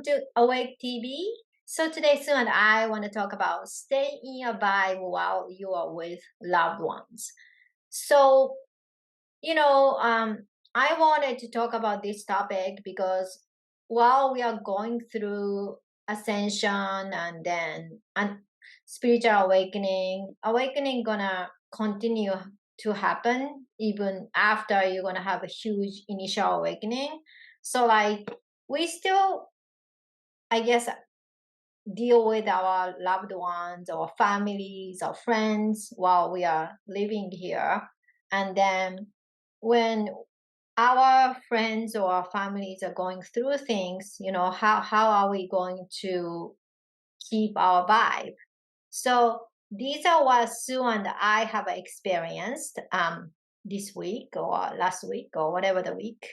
welcome to Awake TV. So today Sue and I want to talk about staying in your vibe while you are with loved ones. So, I wanted to talk about this topic because while we are going through ascension and then spiritual awakening gonna continue to happen even after you're gonna have a huge initial awakening. So like we still, I guess, deal with our loved ones or families or friends while we are living here. And then when our friends or our families are going through things, how are we going to keep our vibe? So these are what Sue and I have experienced this week or last week or whatever the week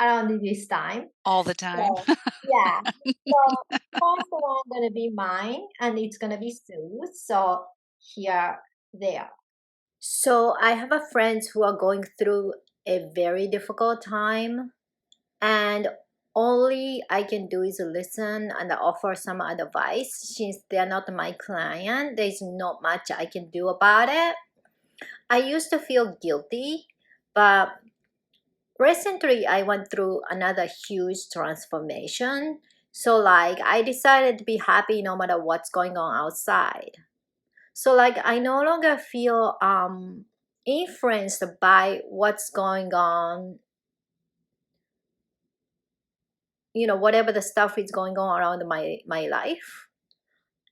around this time. All the time. So, yeah. So first one gonna be mine, and it's gonna be Sue's. So here they are. So I have a friends who are going through a very difficult time, and only I can do is listen and offer some advice. Since they're not my client, there's not much I can do about it. I used to feel guilty, but recently I went through another huge transformation. So like I decided to be happy no matter what's going on outside. So like I no longer feel influenced by what's going on, whatever the stuff is going on around my life.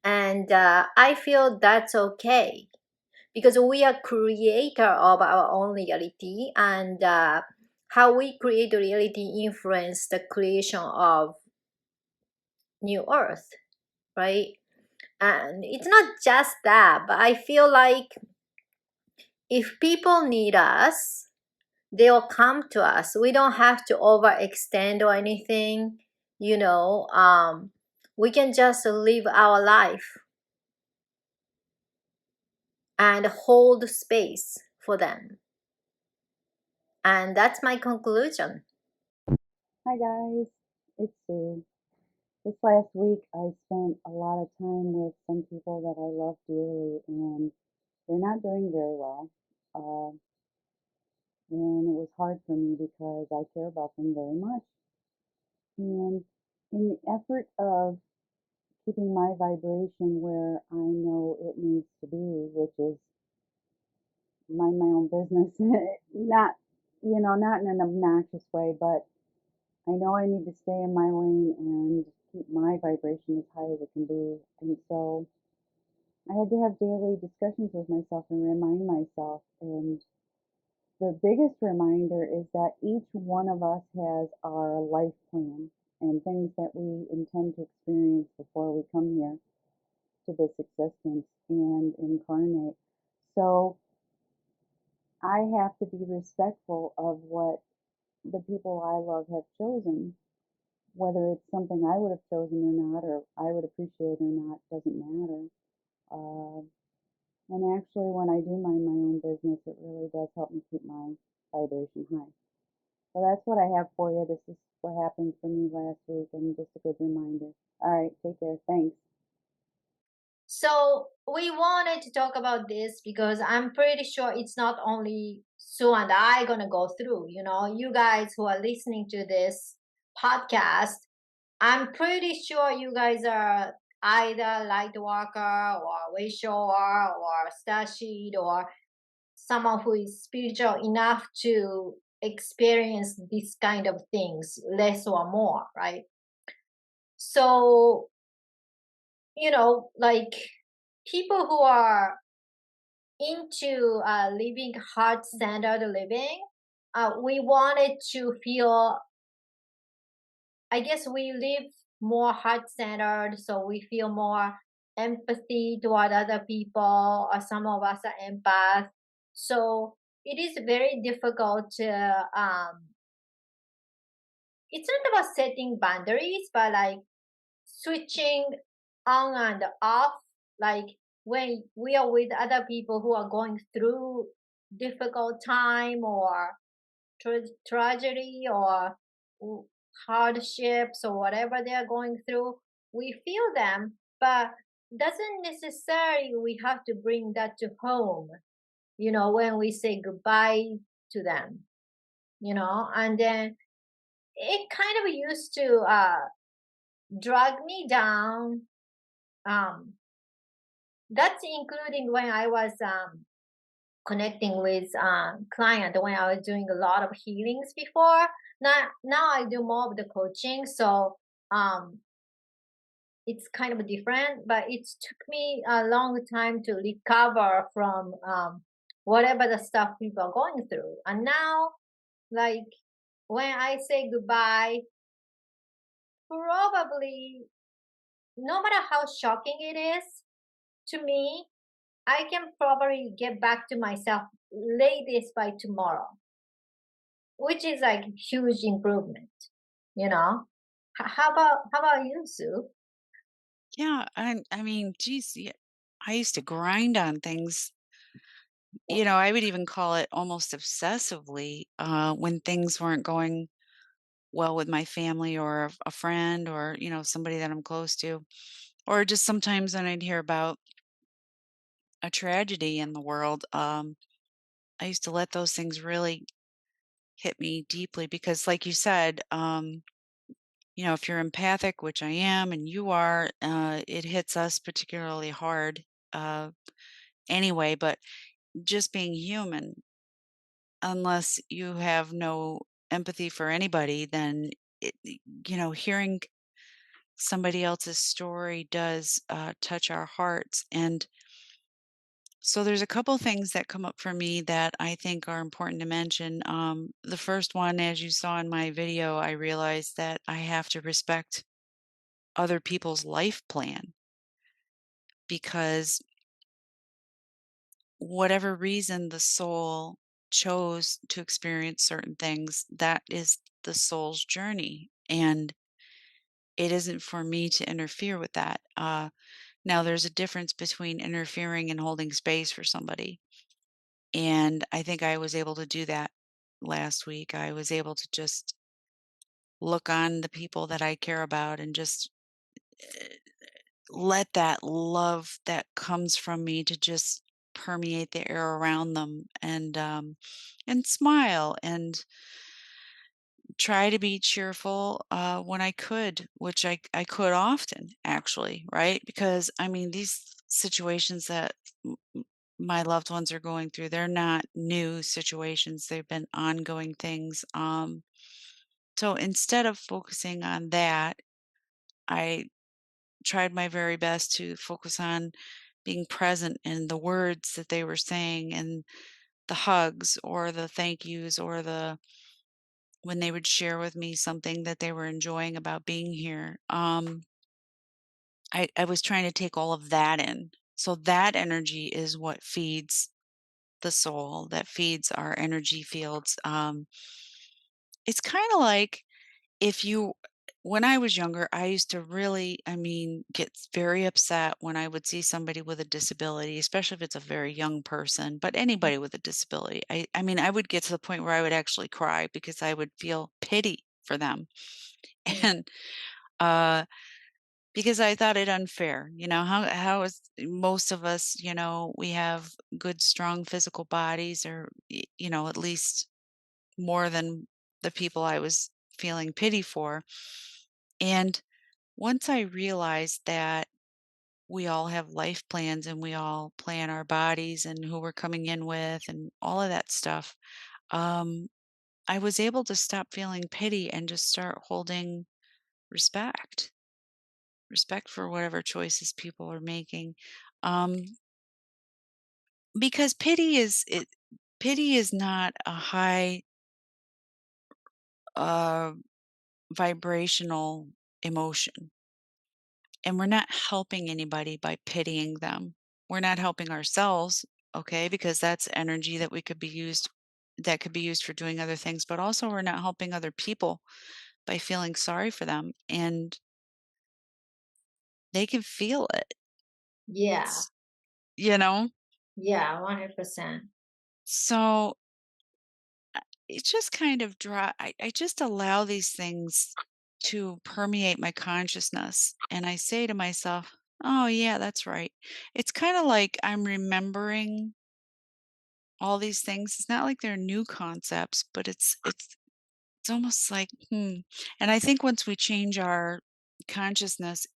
And I feel that's okay because we are creator of our own reality, and how we create reality influence the creation of new earth, right? And it's not just that, but I feel like if people need us, they'll come to us. We don't have to overextend or anything, we can just live our life and hold space for them. And that's my conclusion. Hi guys, it's Sue. This last week I spent a lot of time with some people that I love dearly, and they're not doing very well. And it was hard for me because I care about them very much. And in the effort of keeping my vibration where I know it needs to be, which is mind my own business, not not in an obnoxious way, but I know I need to stay in my lane and keep my vibration as high as it can be. And so I had to have daily discussions with myself and remind myself. And the biggest reminder is that each one of us has our life plan and things that we intend to experience before we come here to this existence and incarnate. So I have to be respectful of what the people I love have chosen. Whether it's something I would have chosen or not, or I would appreciate or not, doesn't matter. Uh, and actually, when I do mind my own business, it really does help me keep my vibration high. So that's what I have for you. This is what happened for me last week, and just a good reminder. All right, take care. Thanks. So we wanted to talk about this because I'm pretty sure it's not only Sue and I gonna go through. You guys who are listening to this podcast, I'm pretty sure you guys are either light worker or way shower or star sheet or someone who is spiritual enough to experience this kind of things, less or more, right? So, like people who are into living heart-centered living, we wanted to feel, I guess we live more heart-centered, so we feel more empathy toward other people, or some of us are empath. So it is very difficult to, it's not about setting boundaries, but like switching on and off, like when we are with other people who are going through difficult time or tragedy or hardships or whatever they are going through, we feel them, but doesn't necessarily we have to bring that to home, when we say goodbye to them, and then it kind of used to drag me down. Um, that's including when I was connecting with client when I was doing a lot of healings before. Now I do more of the coaching, so um, it's kind of different. But it took me a long time to recover from whatever the stuff people are going through. And now, like when I say goodbye, probably no matter how shocking it is to me, I can probably get back to myself latest by tomorrow, which is like huge improvement, you know. How about you, Sue? Yeah, I mean, geez, yeah, I used to grind on things. I would even call it almost obsessively when things weren't going well with my family or a friend or somebody that I'm close to, or just sometimes when I'd hear about a tragedy in the world. I used to let those things really hit me deeply because, like you said, if you're empathic, which I am, and you are, it hits us particularly hard uh, anyway. But just being human, unless you have no empathy for anybody, then hearing somebody else's story does touch our hearts. And so there's a couple things that come up for me that I think are important to mention. The first one, as you saw in my video, I realized that I have to respect other people's life plan because whatever reason the soul chose to experience certain things, that is the soul's journey. And it isn't for me to interfere with that. Now, there's a difference between interfering and holding space for somebody. And I think I was able to do that last week. I was able to just look on the people that I care about and just eh, let that love that comes from me to just permeate the air around them and smile and try to be cheerful when I could, which I could often actually, right? Because I mean these situations that my loved ones are going through, they're not new situations. They've been ongoing things. So instead of focusing on that, I tried my very best to focus on being present in the words that they were saying and the hugs or the thank yous or the when they would share with me something that they were enjoying about being here. I was trying to take all of that in. So that energy is what feeds the soul, that feeds our energy fields. It's kind of like if you when I was younger, I used to really, I mean, get very upset when I would see somebody with a disability, especially if it's a very young person, but anybody with a disability. I mean, I would get to the point where I would actually cry because I would feel pity for them. Mm. And uh because I thought it unfair. How is most of us, we have good strong physical bodies or at least more than the people I was feeling pity for. And once I realized that we all have life plans and we all plan our bodies and who we're coming in with and all of that stuff, um, I was able to stop feeling pity and just start holding respect, respect for whatever choices people are making. Um, because pity is not a high uh, vibrational emotion. And we're not helping anybody by pitying them. We're not helping ourselves, okay? Because that's energy that could be used for doing other things, but also we're not helping other people by feeling sorry for them and they can feel it. Yeah, S- You know? yeah, 100%. So it's just kind of dry. I just allow these things to permeate my consciousness. And I say to myself, oh, yeah, that's right. It's kind of like I'm remembering all these things. It's not like they're new concepts, but it's almost like, And I think once we change our consciousness,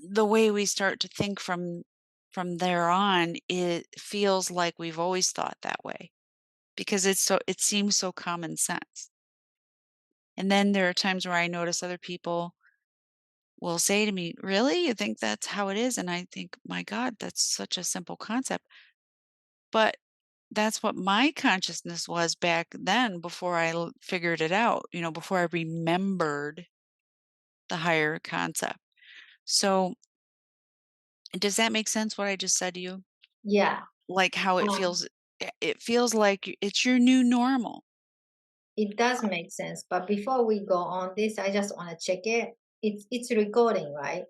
the way we start to think from there on, it feels like we've always thought that way because it seems so common sense. And then there are times where I notice other people will say to me, "Really? You think that's how it is?" And I think, "My God, that's such a simple concept." But that's what my consciousness was back then before figured it out, before I remembered the higher concept. So, does that make sense what I just said to you? Yeah. Like how Um, it feels like it's your new normal. it does make sense. But before we go on this, I just want to check it. It's recording, right?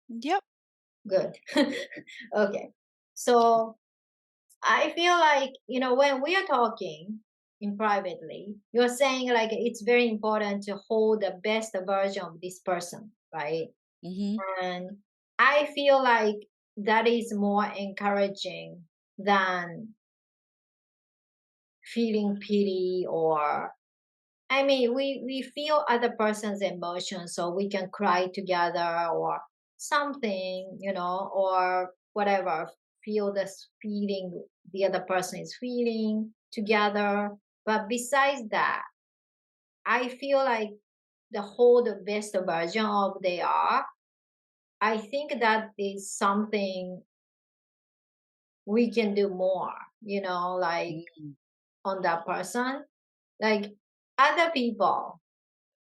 Yep. Good. Okay. So I feel like, when we are talking in privately, you're saying like it's very important to hold the best version of this person, right? Mhm. And I feel like that is more encouraging than feeling pity, or I mean, we feel other person's emotions, so we can cry together or something, or whatever. Feel this feeling the other person is feeling together. But besides that, I feel like the whole the best version of they are. I think that is something we can do more, like Mm. on that person, like other people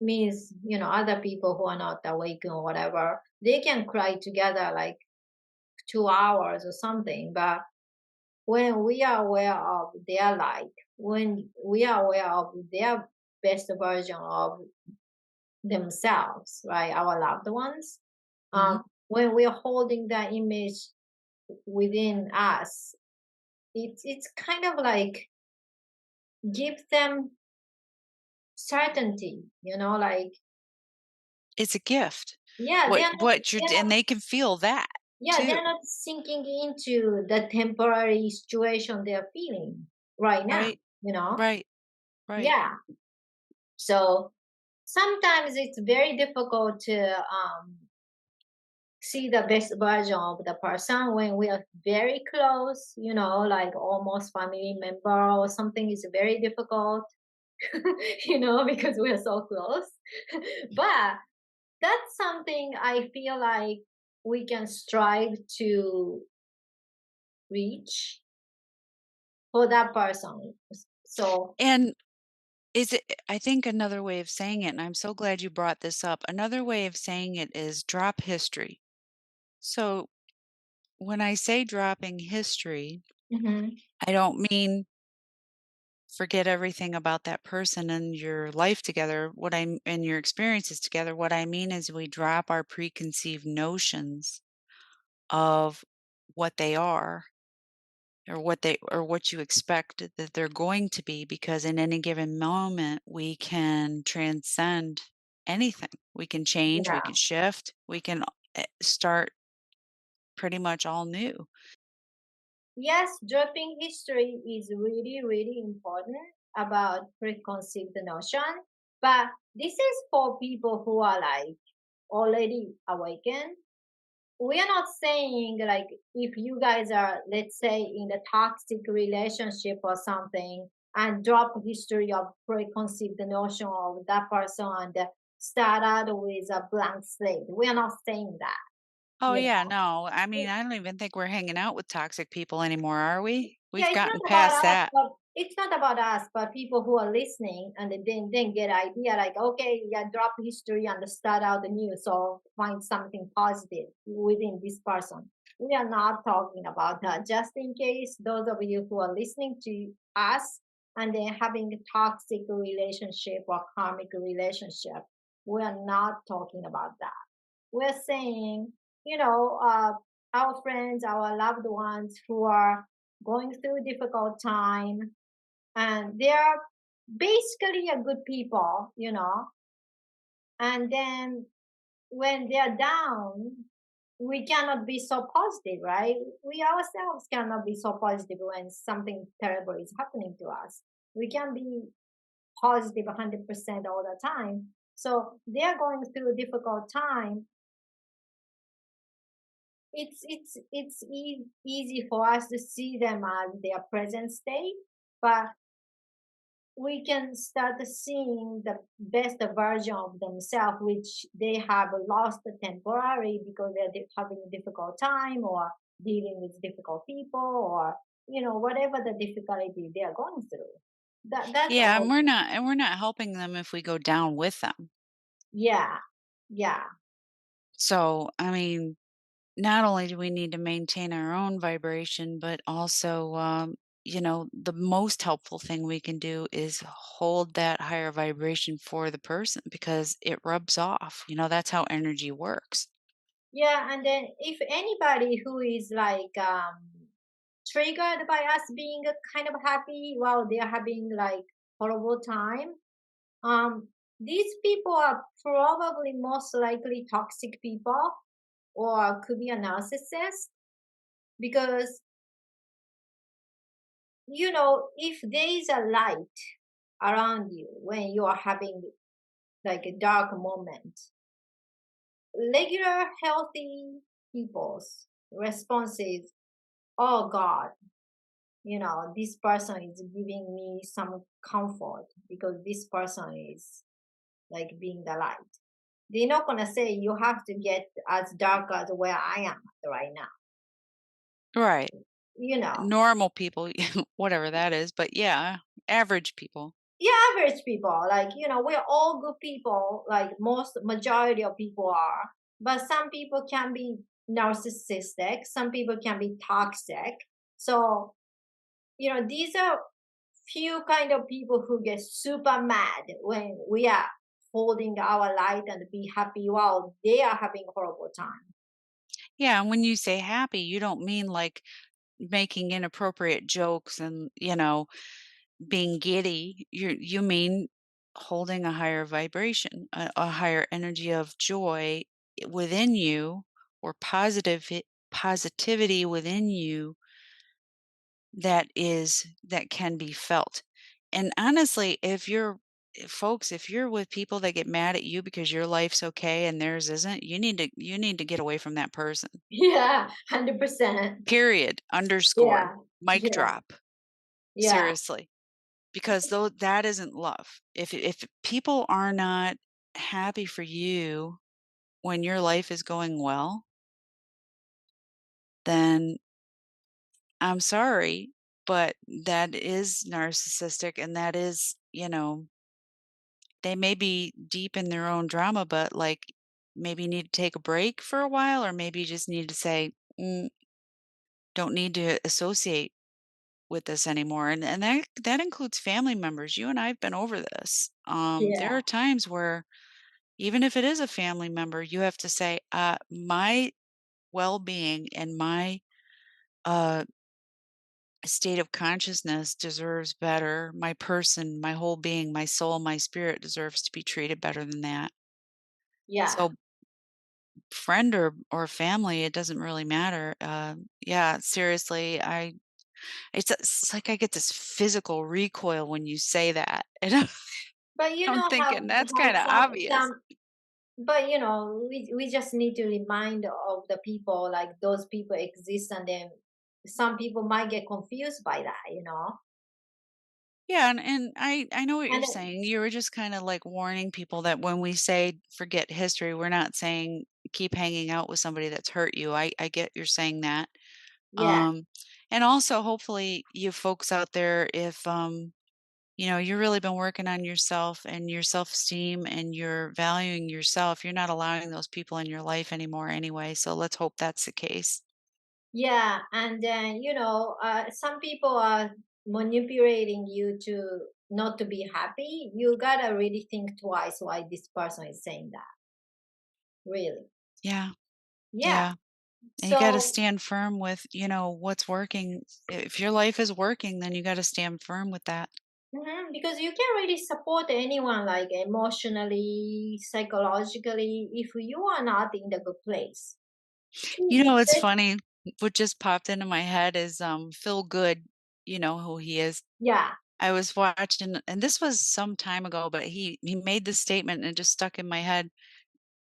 means other people who are not awake or whatever, they can cry together like 2 hours or something. But when we are aware of their life, when we are aware of their best version of themselves, right, our loved ones, Mhm. when we are holding that image within us, it's kind of like give them certainty, like It's a gift. yeah, What you're they're and not they can feel that yeah, too, they're not sinking into the temporary situation they're feeling right now, right? you know? Right, right. Yeah. So sometimes it's very difficult to see the best version of the person when we are very close, like almost family member or something is very difficult, because we are so close. But that's something I feel like we can strive to reach for that person. So, And is it I think another way of saying it, and I'm so glad you brought this up, another way of saying it is drop history. So, when I say dropping history, mhm, I don't mean forget everything about that person and your life together, and your experiences together. What I mean is we drop our preconceived notions of what they are or what you expect that they're going to be, because in any given moment we can transcend anything. We can change, we yeah. can shift, we can start pretty much all new. Yes, dropping history is really, really important about preconceived notion. But this is for people who are like already awakened. We are not saying like if you guys are, let's say, in a toxic relationship or something and drop history of preconceived notion of that person and start out with a blank slate. We are not saying that. Oh You yeah, know? no. I mean, I don't even think we're hanging out with toxic people anymore, are we? Yeah, We've it's gotten not about past us, that. but it's not about us, but people who are listening and then get idea like, okay, yeah, drop history and start out the new, so find something positive within this person. We are not talking about that. Just in case those of you who are listening to us and then having a toxic relationship or karmic relationship, we are not talking about that. We're saying, our friends, our loved ones who are going through difficult time, and they are basically a good people, And then when they're down, we cannot be so positive, right? We ourselves cannot be so positive when something terrible is happening to us. We can be positive 100% all the time. So they're going through a difficult time. It's easy for us to see them as their present state, but we can start seeing the best version of themselves, which they have lost temporarily because they're having a difficult time or dealing with difficult people or whatever the difficulty they are going through. That's Yeah, all. and we're not helping them if we go down with them. Yeah, yeah, So, I mean, not only do we need to maintain our own vibration, but also, the most helpful thing we can do is hold that higher vibration for the person because it rubs off. That's how energy works. yeah. And then if anybody who is like triggered by us being kind of happy while they're having like horrible time, um these people are probably most likely toxic people or could be a narcissist, because if there is a light around you when you are having like a dark moment, regular healthy people's response is, oh God, this person is giving me some comfort because this person is like being the light. They're not gonna say you have to get as dark as where I am right now. Right. You know, Normal people, whatever that is, but yeah, average people. yeah, average people, like we're all good people, like most majority of people are. But some people can be narcissistic, some people can be toxic. So these are few kind of people who get super mad when we are holding our light and be happy while they are having horrible time. Yeah, and when you say happy, you don't mean like making inappropriate jokes and, being giddy. You mean holding a higher vibration, a higher energy of joy within you or positivity within you that can be felt. And honestly, if you're with people that get mad at you because your life's okay and theirs isn't, you need to get away from that person. Yeah, 100%. Period. Underscore. Yeah, Mic yeah, drop. yeah, Seriously. Because though that isn't love. If people are not happy for you when your life is going well, then I'm sorry, but that is narcissistic and that is, they may be deep in their own drama, but like maybe need to take a break for a while, or maybe you just need to say, "Mm, don't need to associate with this anymore." And that includes family members. You and I have been over this. There yeah, are times where even if it is a family member, you have to say, my well-being and my uh state of consciousness deserves better. My person, my whole being, my soul, my spirit deserves to be treated better than that. yeah. So friend or family, it doesn't really matter. Yeah, seriously, it's like I get this physical recoil when you say that. And But I'm have thinking that's have kind of obvious. some. But we just need to remind of the people, like those people exist, and then some people might get confused by that. Yeah, and I know what you're And saying. You were just kind of like warning people that when we say forget history, we're not saying keep hanging out with somebody that's hurt you. I get you're saying that. yeah, Um and also hopefully you folks out there, if you've really been working on yourself and your self-esteem and you're valuing yourself, you're not allowing those people in your life anymore anyway. So let's hope that's the case. yeah, and then some people are manipulating you to not to be happy. You gotta really think twice why this person is saying that. Really, Yeah. yeah. Yeah. And you got to So stand firm with, what's working. If your life is working, then you got to stand firm with that. Because you can't really support anyone like emotionally, psychologically, if you are not in the good place. You know, it's This- funny, what just popped into my head is, Phil Good, you know who he is. Yeah, I was watching and this was some time ago, but he made this statement and it just stuck in my head.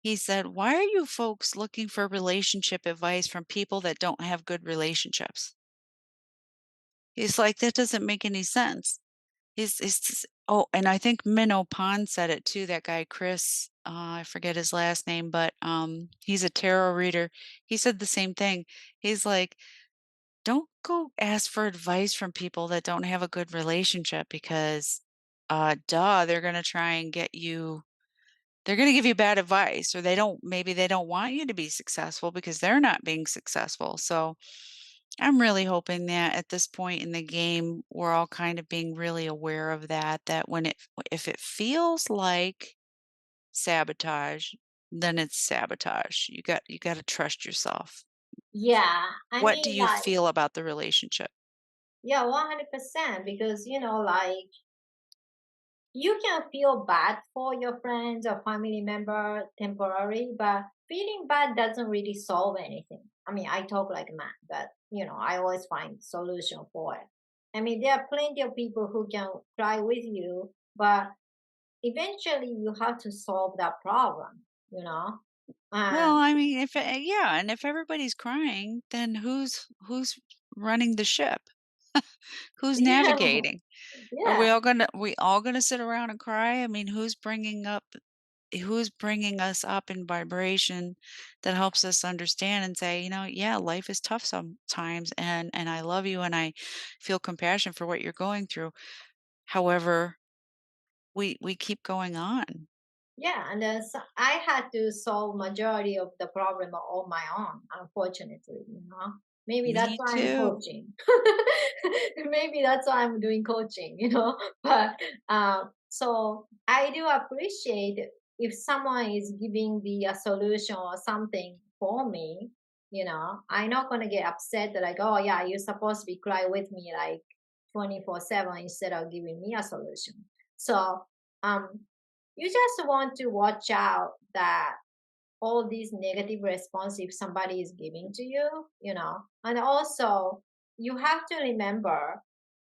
He said, "Why are you folks looking for relationship advice from people that don't have good relationships?" He's like, "That doesn't make any sense." Oh, and I think Minnow Pond said it too, that guy Chris, I forget his last name, but, he's a tarot reader. He said the same thing. He's like, "Don't go ask for advice from people that don't have a good relationship because, duh, they're gonna try and get you they're gonna give you bad advice, or maybe they don't want you to be successful because they're not being successful." So, I'm really hoping that at this point in the game, we're all kind of being really aware of that, that if it feels like sabotage, then it's sabotage. You gotta trust yourself. yeah. I What do mean, you like, feel about the relationship? yeah, 100%. Because, like, you can feel bad for your friends or family member temporarily, but feeling bad doesn't really solve anything. I mean, I talk like a man, but I always find solution for it. I mean, there are plenty of people who can cry with you, but eventually you have to solve that problem, Well, And I mean, yeah, and if everybody's crying, then who's running the ship? Who's yeah, navigating? Are yeah, we all gonna sit around and cry? I mean, who's bringing us up in vibration that helps us understand and say, yeah, life is tough sometimes, and I love you and I feel compassion for what you're going through. However, we keep going on. yeah. And then I had to solve majority of the problem on my own, unfortunately. Maybe that's Me why I'm too. coaching. Maybe that's why I'm doing coaching. But so I do appreciate if someone is giving the solution or something for me. I'm not gonna get upset that, like, oh yeah, you're supposed to be cry with me like 24/7 instead of giving me a solution. So um you just want to watch out that all these negative response if somebody is giving to you. And also you have to remember,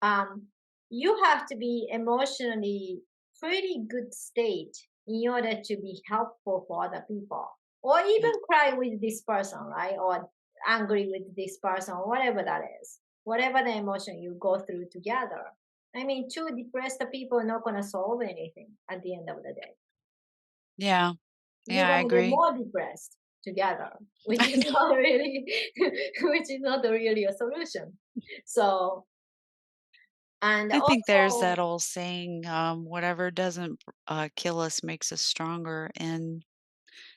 um, you have to be emotionally pretty good state in order to be helpful for other people, or Yeah. even cry with this person, right? Or angry with this person, or whatever that is, whatever the emotion you go through together. I mean, two depressed people are not going to solve anything at the end of the day. Yeah. You're Yeah, I gonna get agree. more depressed together, which I is know. not really, which is not really a solution. So, and I think there's also, that old saying, whatever doesn't kill us makes us stronger. And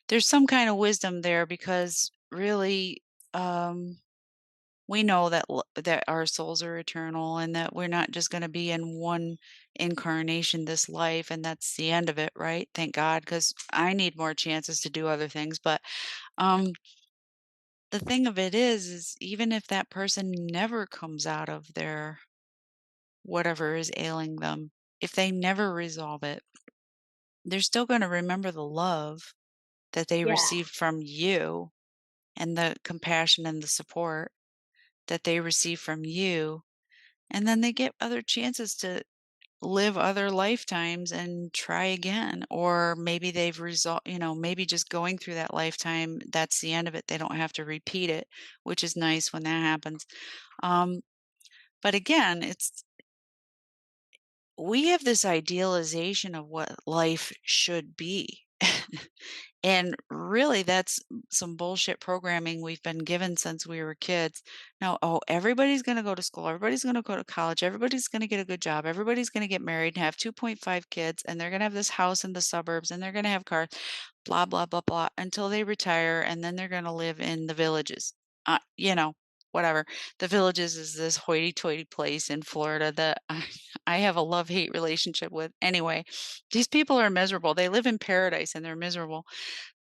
there's some kind of wisdom there because really, um, we know that our souls are eternal and that we're not just going to be in one incarnation this life and that's the end of it, right? Thank God, because I need more chances to do other things. But um, the thing of it is even if that person never comes out of their whatever is ailing them, if they never resolve it, they're still going to remember the love that they yeah, received from you and the compassion and the support that they receive from you. And then they get other chances to live other lifetimes and try again. Or maybe they've resolved, maybe just going through that lifetime, that's the end of it. They don't have to repeat it, which is nice when that happens. Um, but again, we have this idealization of what life should be. And really, that's some bullshit programming we've been given since we were kids. Now, oh, everybody's going to go to school. Everybody's going to go to college. Everybody's going to get a good job. Everybody's going to get married and have 2.5 kids. And they're going to have this house in the suburbs and they're going to have cars, blah, blah, blah, blah, until they retire. And then they're going to live in the villages. Whatever. The Villages is this hoity-toity place in Florida that I have a love-hate relationship with. Anyway, these people are miserable. They live in paradise and they're miserable.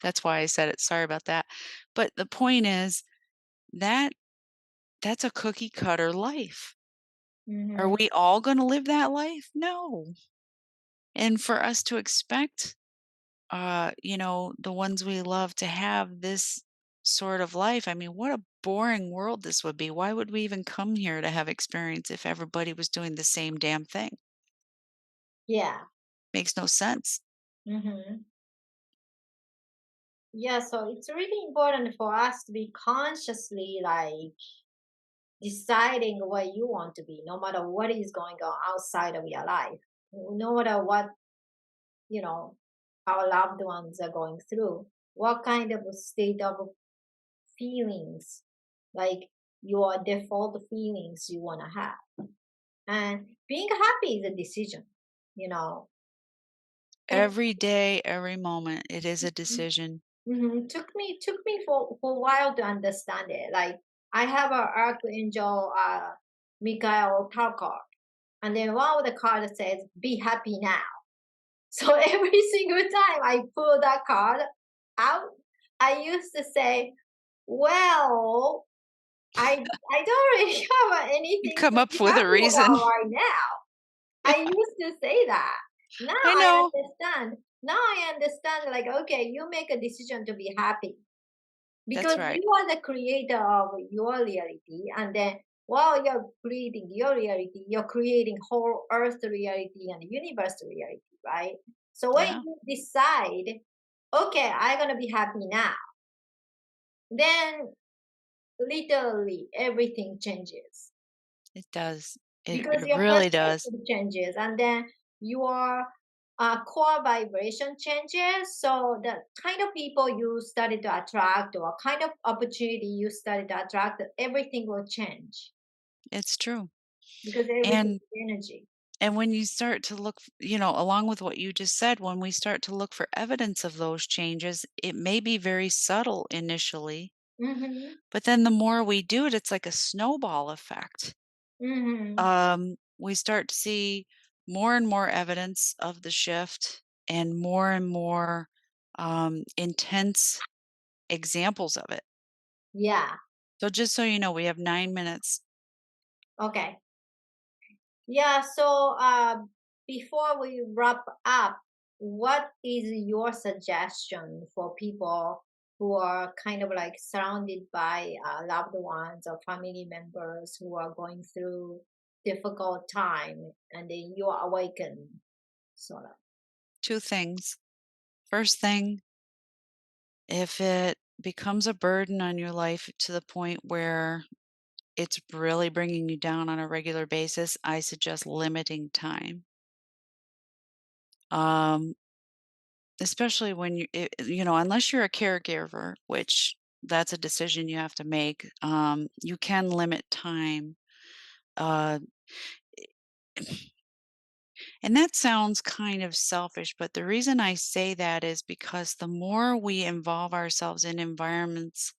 That's why I said it. Sorry about that. But the point is that that's a cookie cutter life. Are Mhm. we all going to live that life? No. And for us to expect, the ones we love to have this sort of life, I mean, what a boring world this would be. Why would we even come here to have experience if everybody was doing the same damn thing? Yeah. Makes no sense. Mhm. Yeah, so it's really important for us to be consciously like deciding what you want to be, no matter what is going on outside of your life, no matter what, you know, our loved ones are going through, what kind of a state of feelings, like your default feelings you want to have. And being happy is a decision, you know. And Every day, every moment, it is a decision. took me for a while to understand it. Like I have a archangel Michael Tarkar, and then one of the cards says, "Be happy now." So every single time I pull that card out, I used to say, "Well, I don't really have You anything come to up be with a happy reason. about right now." I used to say that. Now I I know. understand. Now I understand, like, okay, you make a decision to be happy That's because right. you are the creator of your reality. And then while you're creating your reality, you're creating whole earth reality and universe reality, right? So when Yeah, you decide, okay, I'm going to be happy now, then literally everything changes it does. because It your really does. perspective changes, and then your core vibration changes. So the kind of people you started to attract or kind of opportunity you started to attract, everything will change It's true. because everything And is energy. when you start to look, along with what you just said, when we start to look for evidence of those changes, it may be very subtle initially, Mm-hmm. but then the more we do it, it's like a snowball effect. Mm-hmm. We start to see more and more evidence of the shift and more intense examples of it. Yeah. So just so you know, we have 9 minutes. Okay. Yeah, so before we wrap up, what is your suggestion for people who are kind of like surrounded by loved ones or family members who are going through difficult time and then you are awakened, sort of? Two things. First thing, if it becomes a burden on your life to the point where it's really bringing you down on a regular basis, I suggest limiting time. Um, Especially when unless you're a caregiver, which that's a decision you have to make, you can limit time. Uh, and that sounds kind of selfish, but the reason I say that is because the more we involve ourselves in environments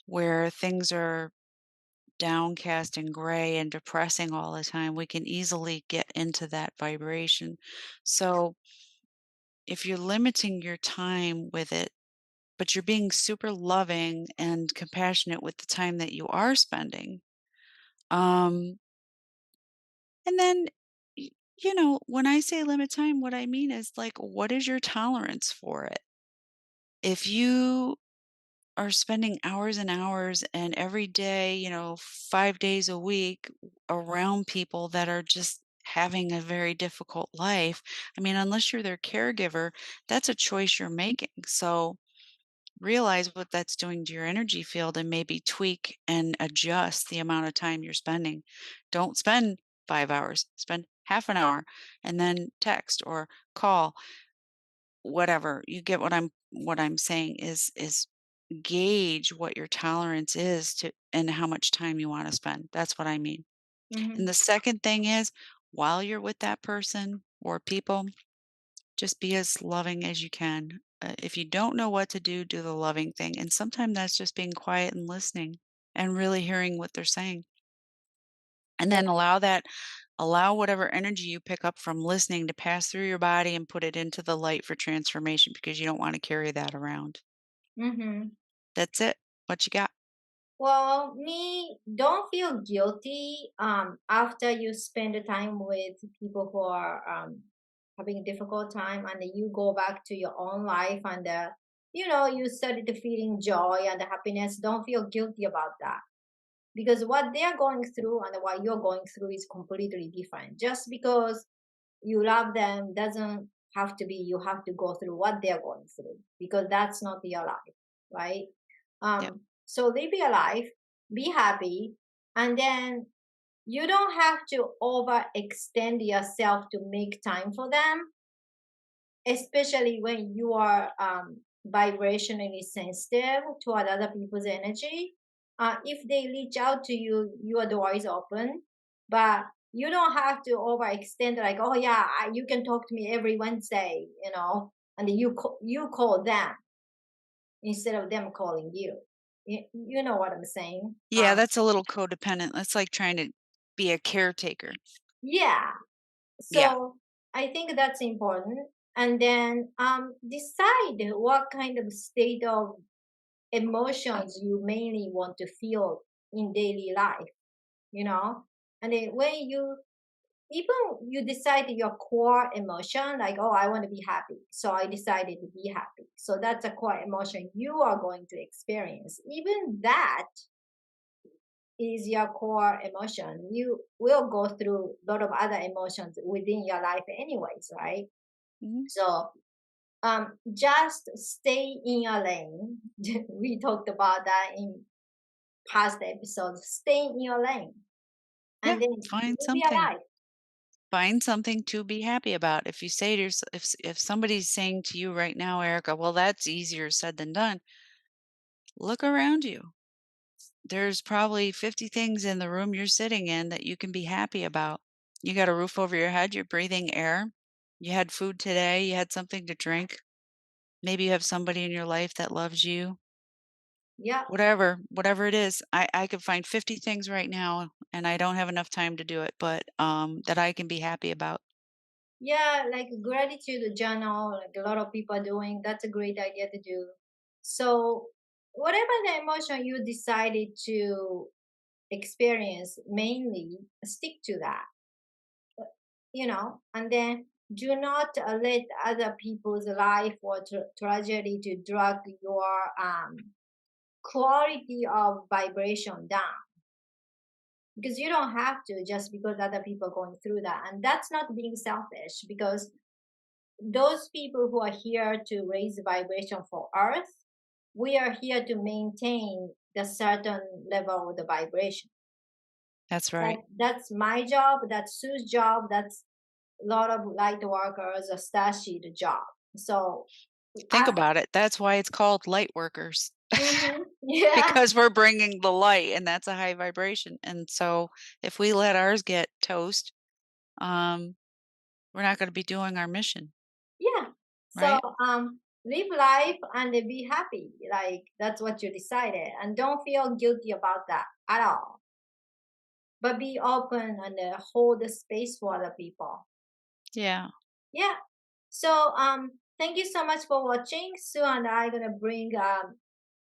where things are downcast and gray and depressing all the time, we can easily get into that vibration. So if you're limiting your time with it, but you're being super loving and compassionate with the time that you are spending. Um, and then, when I say limit time, what I mean is like, what is your tolerance for it? If you are spending hours and hours and every day, 5 days a week around people that are just having a very difficult life, I mean, unless you're their caregiver, that's a choice you're making. So, realize what that's doing to your energy field and maybe tweak and adjust the amount of time you're spending. Don't spend 5 hours, spend half an hour and then text or call, whatever. You get what I'm saying is gauge what your tolerance is to and how much time you want to spend. That's what I mean. And Mm-hmm. the second thing is while you're with that person or people, just be as loving as you can. If you don't know what to do, do the loving thing. And sometimes that's just being quiet and listening and really hearing what they're saying. And Yeah. then allow whatever energy you pick up from listening to pass through your body and put it into the light for transformation because you don't want to carry that around. Mm-hmm. That's it. What you got? Well, me, don't feel guilty after you spend the time with people who are having a difficult time, and you go back to your own life, and you started feeling joy and happiness. Don't feel guilty about that, because what they're going through and what you're going through is completely different. Just because you love them doesn't have to be you have to go through what they're going through, because that's not your life, right? Yep. So live your life, be happy, and then you don't have to overextend yourself to make time for them, especially when you are vibrationally sensitive toward other people's energy. If they reach out to you, your door is open, but you don't have to overextend. Like, oh yeah, you can talk to me every Wednesday, and you call them instead of them calling you. You know what I'm saying? Yeah, that's a little codependent. That's like trying to be a caretaker. Yeah. Yeah. So I think that's important. And then decide what kind of state of emotions you mainly want to feel in daily life, And then when you decide your core emotion, like, oh, I want to be happy. So I decided to be happy. So that's a core emotion you are going to experience. Even that is your core emotion. You will go through a lot of other emotions within your life anyways, right? Mhm. So just stay in your lane. We talked about that in past episodes. Stay in your lane Yeah, and then find live your something. life. Find something to be happy about. If you say to yourself, if somebody's saying to you right now, Erica, well, that's easier said than done. Look around you. There's probably 50 things in the room you're sitting in that you can be happy about. You got a roof over your head, you're breathing air. You had food today, you had something to drink. Maybe you have somebody in your life that loves you. Yeah. Whatever it is. I could find 50 things right now and I don't have enough time to do it, but that I can be happy about. Yeah, like gratitude journal, like a lot of people are doing. That's a great idea to do. So whatever the emotion you decided to experience, mainly stick to that, and then do not let other people's life or tragedy to drag your quality of vibration down, because you don't have to, just because other people are going through that. And that's not being selfish, because those people who are here to raise the vibration for earth, we are here to maintain the certain level of the vibration. That's right. That's my job, that's Sue's job, that's a lot of light workers or starseed job. So Think about it. That's why it's called light workers. yeah, Because we're bringing the light and that's a high vibration. And so if we let ours get toast, um, we're not going to be doing our mission, yeah. So right? live life and be happy. Like that's what you decided, and don't feel guilty about that at all. But be open and hold the space for other people. Yeah. Yeah. So thank you so much for watching. Sue and I are gonna bring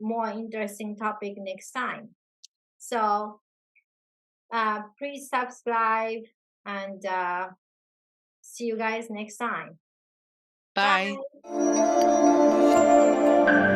more interesting topic next time. So please subscribe and see you guys next time. Bye. Bye.